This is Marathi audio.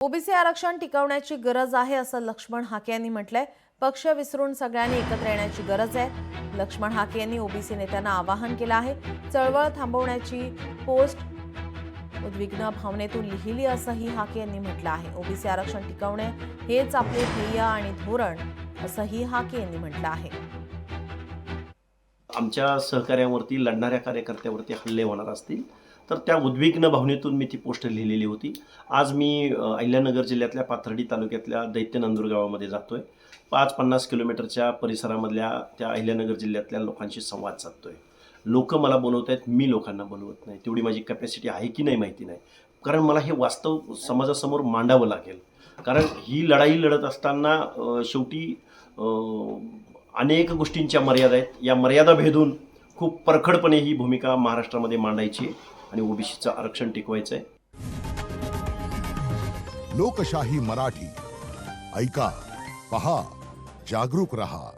ओबीसी आरक्षण टिकवण्याची गरज आहे असं लक्ष्मण हाके यांनी म्हटलंय। पक्ष विसरून सगळ्यांनी एकत्र येण्याची गरज आहे। लक्ष्मण हाके यांनी ओबीसी नेत्यांना आवाहन केलं आहे। चळवळ थांबवण्याची पोस्ट उद्विग्न भावनेतून लिहिली असंही हाके यांनी म्हटलं आहे। ओबीसी आरक्षण टिकवणे हेच आपले ध्येय आणि धोरण असंही हाके यांनी म्हटलं आहे। आमच्या सहकार्यावरती लढणाऱ्या कार्यकर्त्यावरती हल्ले होणार असतील तर त्या उद्विग्न भावनेतून मी ती पोस्ट लिहिलेली होती। आज मी अहिल्यानगर जिल्ह्यातल्या पाथर्डी तालुक्यातल्या दैत्यनंदूर गावामध्ये जातोय। 5-50 किलोमीटरच्या परिसरामधल्या त्या अहिल्यानगर जिल्ह्यातल्या लोकांशी संवाद साधतोय। लोक मला बोलवत आहेत, मी लोकांना बोलवत नाही। तेवढी माझी कॅपॅसिटी आहे की नाही माहिती नाही, कारण मला हे वास्तव समाजासमोर मांडावं लागेल। कारण ही लढाई लढत असताना शेवटी अनेक गोष्टींच्या मर्यादा आहेत। या मर्यादा भेदून खूप परखडपणे ही भूमिका महाराष्ट्रामध्ये मांडायची आणि ओबीसीचं आरक्षण टिकवायचं आहे। लोकशाही मराठी ऐका, पहा, जागरूक रहा।